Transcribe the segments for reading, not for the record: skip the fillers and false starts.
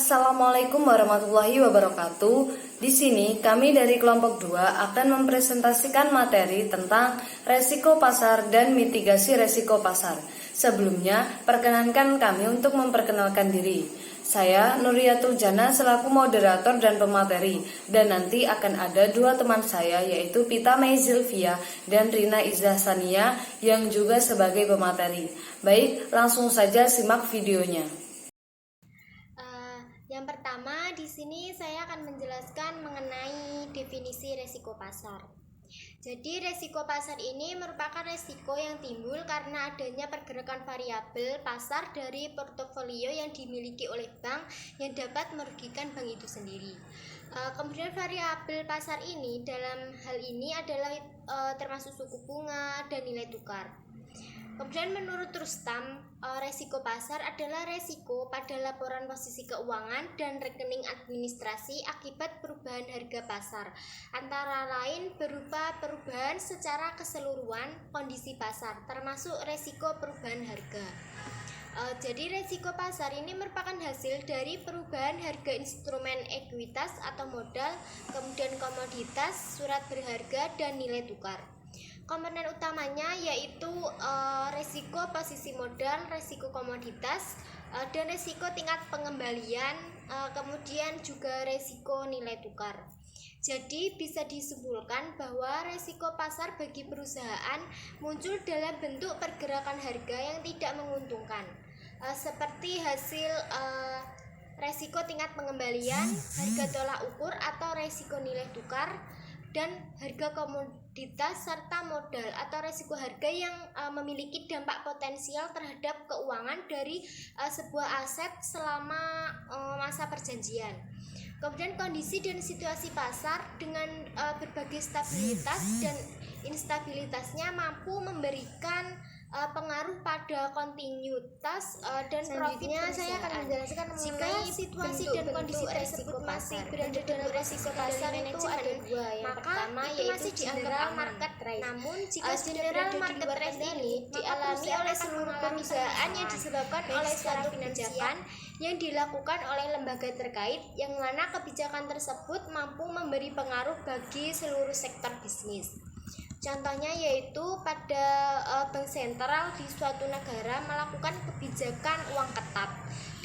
Assalamualaikum warahmatullahi wabarakatuh. Di sini kami dari kelompok 2 akan mempresentasikan materi tentang resiko pasar dan mitigasi resiko pasar. Sebelumnya, perkenankan kami untuk memperkenalkan diri. Saya Nuriyatul Jana selaku moderator dan pemateri, dan nanti akan ada dua teman saya yaitu Pita Mei Zilvia dan Rina Izzah Sania yang juga sebagai pemateri. Baik, langsung saja simak videonya. Yang pertama, di sini saya akan menjelaskan mengenai definisi resiko pasar. Jadi, resiko pasar ini merupakan resiko yang timbul karena adanya pergerakan variabel pasar dari portofolio yang dimiliki oleh bank yang dapat merugikan bank itu sendiri. Kemudian variabel pasar ini dalam hal ini adalah termasuk suku bunga dan nilai tukar. Kemudian menurut Rustam, resiko pasar adalah resiko pada laporan posisi keuangan dan rekening administrasi akibat perubahan harga pasar, antara lain berupa perubahan secara keseluruhan kondisi pasar, termasuk resiko perubahan harga. Jadi resiko pasar ini merupakan hasil dari perubahan harga instrumen ekuitas atau modal, kemudian komoditas, surat berharga, dan nilai tukar. Komponen utamanya yaitu resiko posisi modal, resiko komoditas, dan resiko tingkat pengembalian, kemudian juga resiko nilai tukar. Jadi bisa disimpulkan bahwa resiko pasar bagi perusahaan muncul dalam bentuk pergerakan harga yang tidak menguntungkan, seperti hasil resiko tingkat pengembalian, harga tolak ukur atau resiko nilai tukar, dan harga komoditas serta modal atau resiko harga yang memiliki dampak potensial terhadap keuangan dari sebuah aset selama masa perjanjian. Kemudian kondisi dan situasi pasar dengan berbagai stabilitas dan instabilitasnya mampu memberikan pengaruh pada kontinuitas dan profit perusahaan. Saya akan menjelaskan mengenai situasi dan kondisi tersebut masih berada dalam resiko pasar itu ada dua. Yang pertama yaitu general market risk. Namun jika general market risk ini dialami oleh seluruh perusahaan yang disebabkan oleh suatu kebijakan yang dilakukan oleh lembaga terkait, yang mana kebijakan tersebut mampu memberi pengaruh bagi seluruh sektor bisnis. Contohnya yaitu pada bank sentral di suatu negara melakukan kebijakan uang ketat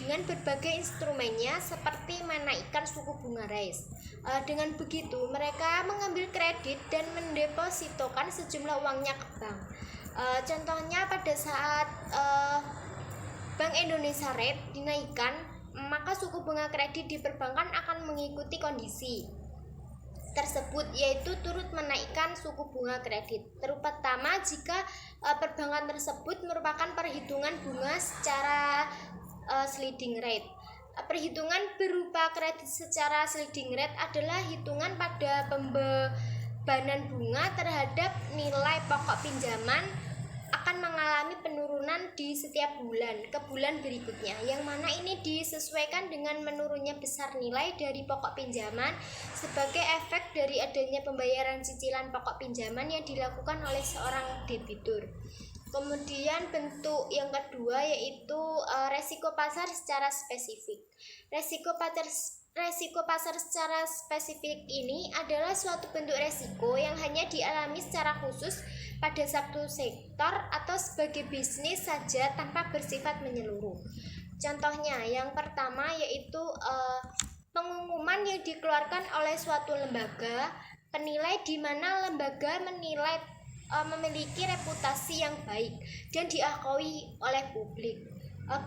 dengan berbagai instrumennya seperti menaikkan suku bunga RAIS. Dengan begitu mereka mengambil kredit dan mendepositokan sejumlah uangnya ke bank. Contohnya pada saat Bank Indonesia Rate dinaikkan, maka suku bunga kredit di perbankan akan mengikuti kondisi tersebut, yaitu turut menaikkan suku bunga kredit, terutama jika perbankan tersebut merupakan perhitungan bunga secara sliding rate. Perhitungan berupa kredit secara sliding rate adalah hitungan pada pembebanan bunga terhadap nilai pokok pinjaman akan mengalami penurunan di setiap bulan ke bulan berikutnya, yang mana ini disesuaikan dengan menurunnya besar nilai dari pokok pinjaman sebagai efek dari adanya pembayaran cicilan pokok pinjaman yang dilakukan oleh seorang debitur. Kemudian bentuk yang kedua yaitu resiko pasar secara spesifik. Resiko pasar secara spesifik ini adalah suatu bentuk resiko yang hanya dialami secara khusus pada satu sektor atau sebagai bisnis saja tanpa bersifat menyeluruh. Contohnya yang pertama yaitu pengumuman yang dikeluarkan oleh suatu lembaga penilai di mana lembaga menilai memiliki reputasi yang baik dan diakui oleh publik,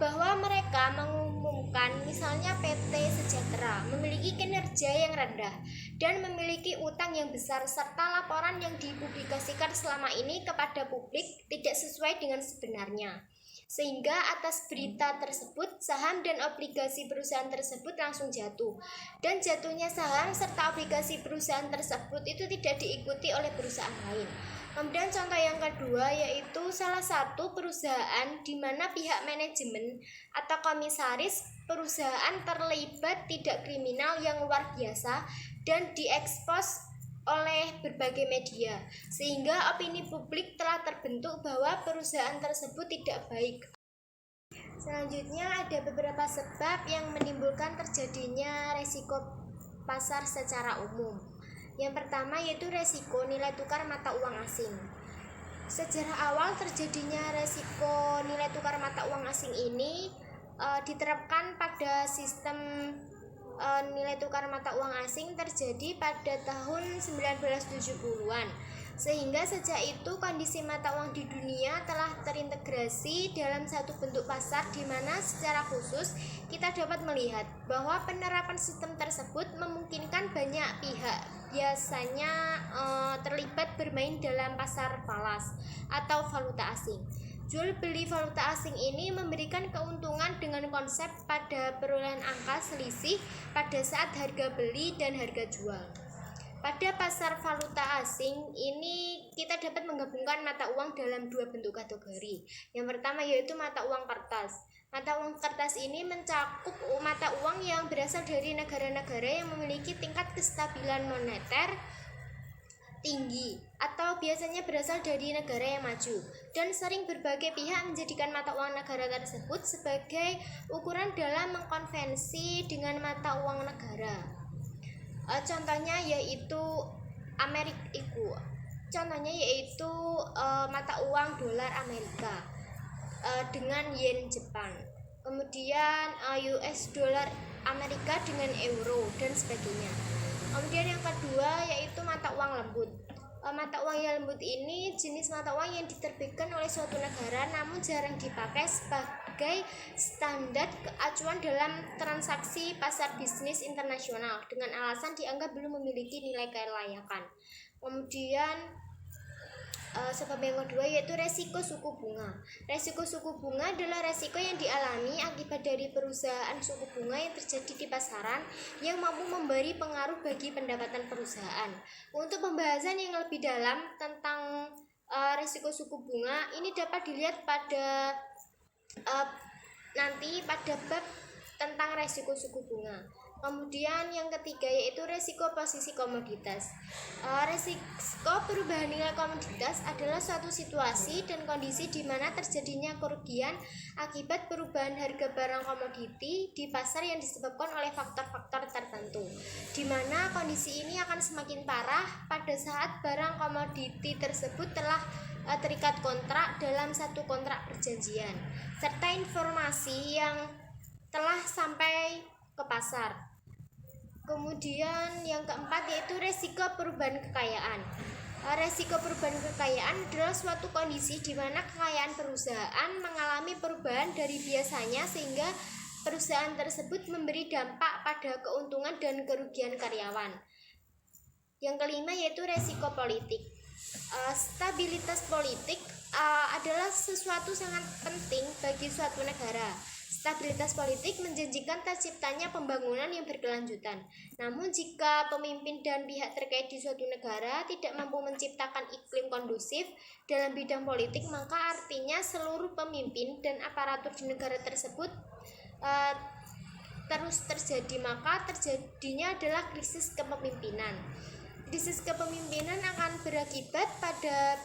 bahwa mereka mengumumkan misalnya PT Sejahtera memiliki kinerja yang rendah dan memiliki utang yang besar, serta laporan yang dipublikasikan selama ini kepada publik tidak sesuai dengan sebenarnya, sehingga atas berita tersebut saham dan obligasi perusahaan tersebut langsung jatuh, dan jatuhnya saham serta obligasi perusahaan tersebut itu tidak diikuti oleh perusahaan lain. Kemudian contoh yang kedua yaitu salah satu perusahaan di mana pihak manajemen atau komisaris perusahaan terlibat tidak kriminal yang luar biasa dan diekspos oleh berbagai media, sehingga opini publik telah terbentuk bahwa perusahaan tersebut tidak baik. Selanjutnya ada beberapa sebab yang menimbulkan terjadinya resiko pasar secara umum. Yang pertama yaitu resiko nilai tukar mata uang asing. Sejarah awal terjadinya resiko nilai tukar mata uang asing ini diterapkan pada sistem nilai tukar mata uang asing terjadi pada tahun 1970-an. Sehingga sejak itu kondisi mata uang di dunia telah terintegrasi dalam satu bentuk pasar di mana secara khusus kita dapat melihat bahwa penerapan sistem tersebut memungkinkan banyak pihak biasanya terlibat bermain dalam pasar falas atau valuta asing. Jual beli valuta asing ini memberikan keuntungan dengan konsep pada perolehan angka selisih pada saat harga beli dan harga jual. Pada pasar valuta asing ini kita dapat menggabungkan mata uang dalam dua bentuk kategori. Yang pertama yaitu mata uang kertas. Mata uang kertas ini mencakup mata uang yang berasal dari negara-negara yang memiliki tingkat kestabilan moneter tinggi atau biasanya berasal dari negara yang maju, dan sering berbagai pihak menjadikan mata uang negara tersebut sebagai ukuran dalam mengkonvensi dengan mata uang negara. Contohnya yaitu mata uang dolar Amerika dengan yen Jepang, kemudian US dolar Amerika dengan euro dan sebagainya. Kemudian yang kedua yaitu mata uang lembut. Mata uang yang lembut ini jenis mata uang yang diterbitkan oleh suatu negara namun jarang dipakai sebagai standar acuan dalam transaksi pasar bisnis internasional dengan alasan dianggap belum memiliki nilai kelayakan. Kemudian sebab yang kedua yaitu resiko suku bunga. Resiko suku bunga adalah resiko yang dialami akibat dari perubahan suku bunga yang terjadi di pasaran yang mampu memberi pengaruh bagi pendapatan perusahaan. Untuk pembahasan yang lebih dalam tentang resiko suku bunga ini dapat dilihat pada nanti pada bab tentang resiko suku bunga. Kemudian yang ketiga yaitu resiko posisi komoditas. Resiko perubahan nilai komoditas adalah suatu situasi dan kondisi di mana terjadinya kerugian akibat perubahan harga barang komoditi di pasar yang disebabkan oleh faktor-faktor tertentu, di mana kondisi ini akan semakin parah pada saat barang komoditi tersebut telah terikat kontrak dalam satu kontrak perjanjian, serta informasi yang telah sampai ke pasar. Kemudian yang keempat yaitu resiko perubahan kekayaan. Resiko perubahan kekayaan adalah suatu kondisi di mana kekayaan perusahaan mengalami perubahan dari biasanya sehingga perusahaan tersebut memberi dampak pada keuntungan dan kerugian karyawan. Yang kelima yaitu resiko politik. Stabilitas politik adalah sesuatu sangat penting bagi suatu negara. Stabilitas politik menjanjikan terciptanya pembangunan yang berkelanjutan. Namun jika pemimpin dan pihak terkait di suatu negara tidak mampu menciptakan iklim kondusif dalam bidang politik, maka artinya seluruh pemimpin dan aparatur di negara tersebut terus terjadi, maka terjadinya adalah krisis kepemimpinan. Krisis kepemimpinan akan berakibat pada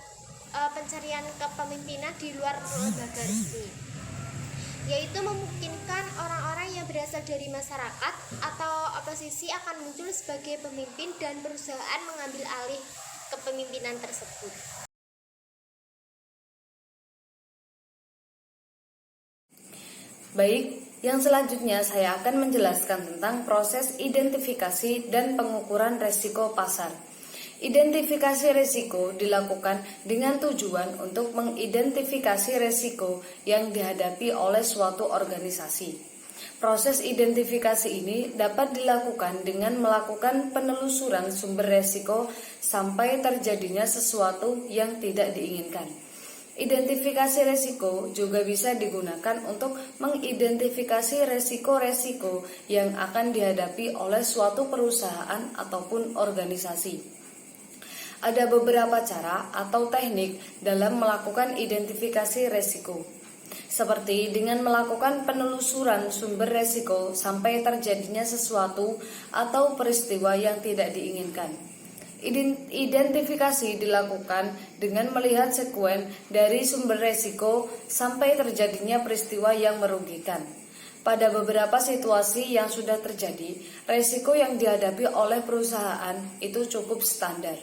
pencarian kepemimpinan di luar lembaga resmi, yaitu memungkinkan orang-orang yang berasal dari masyarakat atau oposisi akan muncul sebagai pemimpin dan perusahaan mengambil alih kepemimpinan tersebut. Baik, yang selanjutnya saya akan menjelaskan tentang proses identifikasi dan pengukuran resiko pasar. Identifikasi risiko dilakukan dengan tujuan untuk mengidentifikasi risiko yang dihadapi oleh suatu organisasi. Proses identifikasi ini dapat dilakukan dengan melakukan penelusuran sumber risiko sampai terjadinya sesuatu yang tidak diinginkan. Identifikasi risiko juga bisa digunakan untuk mengidentifikasi risiko-risiko yang akan dihadapi oleh suatu perusahaan ataupun organisasi. Ada beberapa cara atau teknik dalam melakukan identifikasi risiko, seperti dengan melakukan penelusuran sumber risiko sampai terjadinya sesuatu atau peristiwa yang tidak diinginkan. Identifikasi dilakukan dengan melihat sekuen dari sumber resiko sampai terjadinya peristiwa yang merugikan. Pada beberapa situasi yang sudah terjadi, resiko yang dihadapi oleh perusahaan itu cukup standar.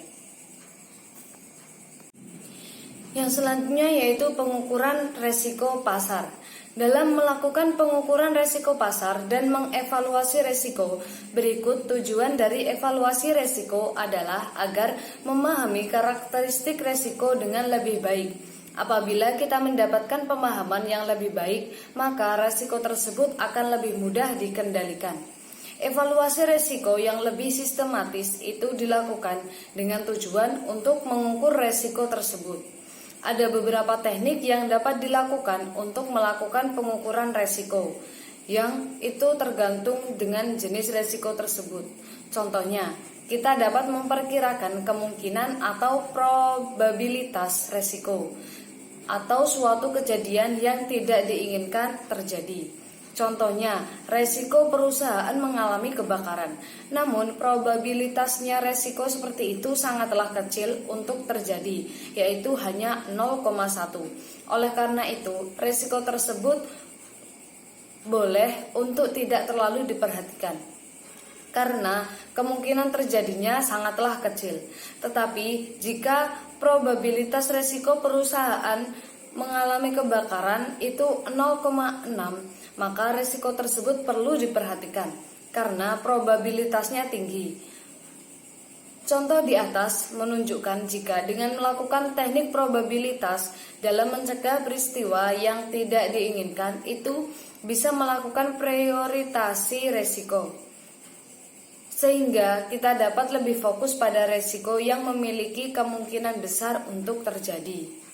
Yang selanjutnya yaitu pengukuran resiko pasar. Dalam melakukan pengukuran resiko pasar dan mengevaluasi resiko, berikut tujuan dari evaluasi resiko adalah agar memahami karakteristik resiko dengan lebih baik. Apabila kita mendapatkan pemahaman yang lebih baik, maka resiko tersebut akan lebih mudah dikendalikan. Evaluasi resiko yang lebih sistematis itu dilakukan dengan tujuan untuk mengukur resiko tersebut. Ada beberapa teknik yang dapat dilakukan untuk melakukan pengukuran resiko, yang itu tergantung dengan jenis resiko tersebut. Contohnya, kita dapat memperkirakan kemungkinan atau probabilitas resiko atau suatu kejadian yang tidak diinginkan terjadi. Contohnya, resiko perusahaan mengalami kebakaran. Namun, probabilitasnya resiko seperti itu sangatlah kecil untuk terjadi, yaitu hanya 0,1. Oleh karena itu, resiko tersebut boleh untuk tidak terlalu diperhatikan, karena kemungkinan terjadinya sangatlah kecil. Tetapi, jika probabilitas resiko perusahaan mengalami kebakaran itu 0,6, maka risiko tersebut perlu diperhatikan karena probabilitasnya tinggi. Contoh di atas menunjukkan jika dengan melakukan teknik probabilitas dalam mencegah peristiwa yang tidak diinginkan, itu bisa melakukan prioritasi risiko, sehingga kita dapat lebih fokus pada risiko yang memiliki kemungkinan besar untuk terjadi.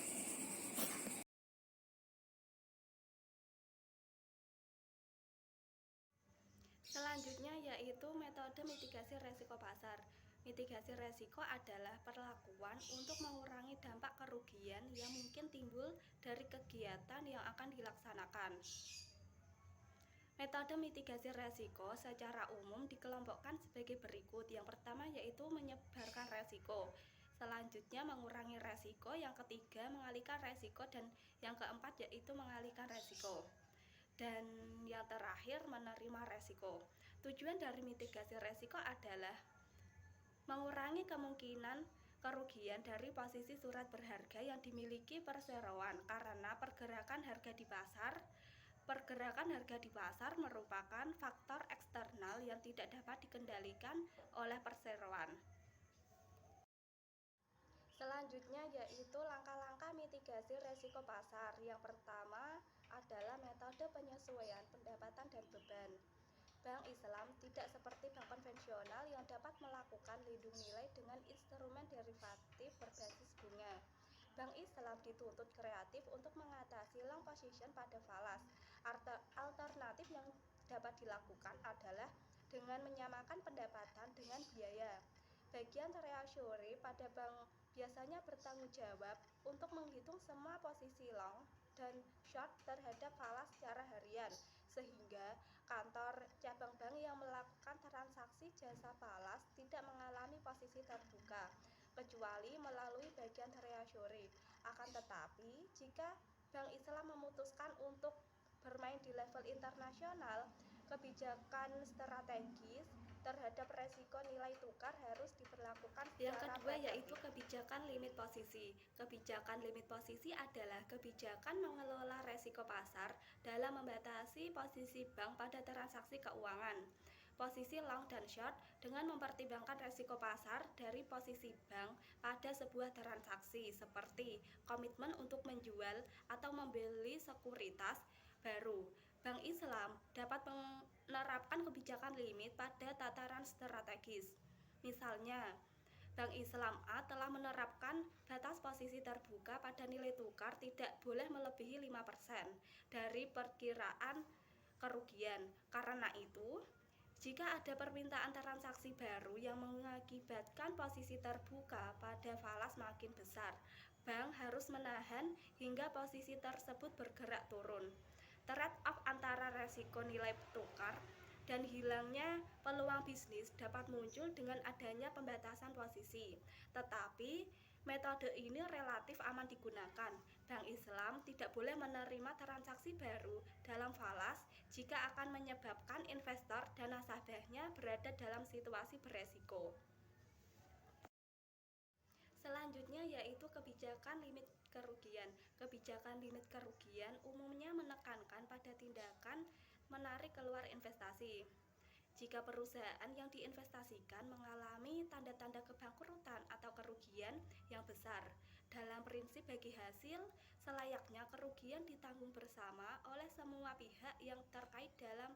Selanjutnya yaitu metode mitigasi resiko pasar. Mitigasi resiko adalah perlakuan untuk mengurangi dampak kerugian yang mungkin timbul dari kegiatan yang akan dilaksanakan. Metode mitigasi resiko secara umum dikelompokkan sebagai berikut. Yang pertama yaitu menyebarkan resiko. Selanjutnya mengurangi resiko. Yang ketiga mengalihkan resiko. Dan yang keempat yaitu mengalihkan resiko. Dan yang terakhir menerima resiko. Tujuan dari mitigasi resiko adalah mengurangi kemungkinan kerugian dari posisi surat berharga yang dimiliki perseroan karena pergerakan harga di pasar. Pergerakan harga di pasar merupakan faktor eksternal yang tidak dapat dikendalikan oleh perseroan. Selanjutnya yaitu langkah-langkah mitigasi resiko pasar. Yang pertama adalah metode penyesuaian pendapatan dan beban. Bank Islam tidak seperti bank konvensional yang dapat melakukan lindung nilai dengan instrumen derivatif berbasis bunga. Bank Islam dituntut kreatif untuk mengatasi long position pada falas. Alternatif yang dapat dilakukan adalah dengan menyamakan pendapatan dengan biaya. Bagian treasury pada bank biasanya bertanggung jawab untuk menghitung semua posisi long dan short terhadap falas secara harian, sehingga kantor cabang bank yang melakukan transaksi jasa falas tidak mengalami posisi terbuka, kecuali melalui bagian treasury. Akan tetapi, jika Bank Islam memutuskan untuk bermain di level internasional, kebijakan strategis terhadap resiko nilai tukar harus diberlakukan. Yang kedua yaitu kebijakan limit posisi. Kebijakan limit posisi adalah kebijakan mengelola resiko pasar dalam membatasi posisi bank pada transaksi keuangan, posisi long dan short, dengan mempertimbangkan resiko pasar dari posisi bank pada sebuah transaksi, seperti komitmen untuk menjual atau membeli sekuritas baru. Bank Islam dapat menerapkan kebijakan limit pada tataran strategis. Misalnya, Bank Islam A telah menerapkan batas posisi terbuka pada nilai tukar tidak boleh melebihi 5% dari perkiraan kerugian. Karena itu, jika ada permintaan transaksi baru yang mengakibatkan posisi terbuka pada falas makin besar, bank harus menahan hingga posisi tersebut bergerak turun. Trade-off antara resiko nilai tukar dan hilangnya peluang bisnis dapat muncul dengan adanya pembatasan posisi. Tetapi metode ini relatif aman digunakan. Bank Islam tidak boleh menerima transaksi baru dalam falas jika akan menyebabkan investor dan nasabahnya berada dalam situasi beresiko. Selanjutnya yaitu kebijakan limit kerugian. Kebijakan limit kerugian umumnya menekankan pada tindakan menarik keluar investasi. Jika perusahaan yang diinvestasikan mengalami tanda-tanda kebangkrutan atau kerugian yang besar, dalam prinsip bagi hasil, selayaknya kerugian ditanggung bersama oleh semua pihak yang terkait dalam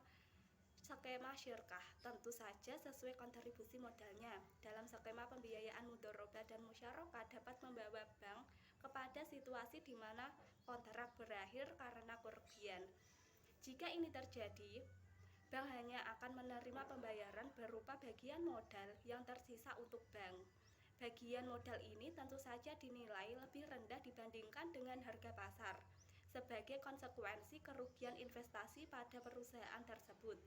skema syirkah, tentu saja sesuai kontribusi modalnya. Dalam skema pembiayaan mudharabah dan musyarakah dapat membawa bank kepada situasi di mana kontrak berakhir karena kerugian. Jika ini terjadi, bank hanya akan menerima pembayaran berupa bagian modal yang tersisa untuk bank. Bagian modal ini tentu saja dinilai lebih rendah dibandingkan dengan harga pasar sebagai konsekuensi kerugian investasi pada perusahaan tersebut.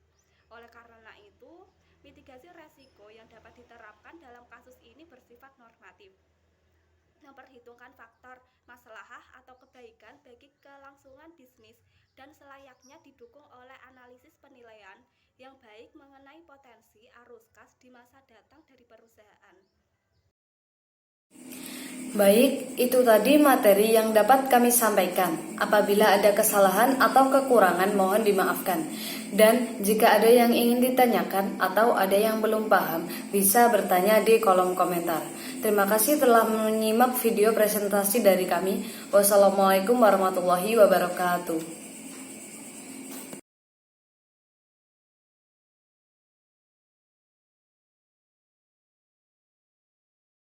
Oleh karena itu, mitigasi resiko yang dapat diterapkan dalam kasus ini bersifat normatif, memperhitungkan faktor maslahah atau kebaikan bagi kelangsungan bisnis dan selayaknya didukung oleh analisis penilaian yang baik mengenai potensi arus kas di masa datang dari perusahaan. Baik, itu tadi materi yang dapat kami sampaikan. Apabila ada kesalahan atau kekurangan mohon dimaafkan. Dan jika ada yang ingin ditanyakan atau ada yang belum paham, bisa bertanya di kolom komentar. Terima kasih telah menyimak video presentasi dari kami. Wassalamualaikum warahmatullahi wabarakatuh.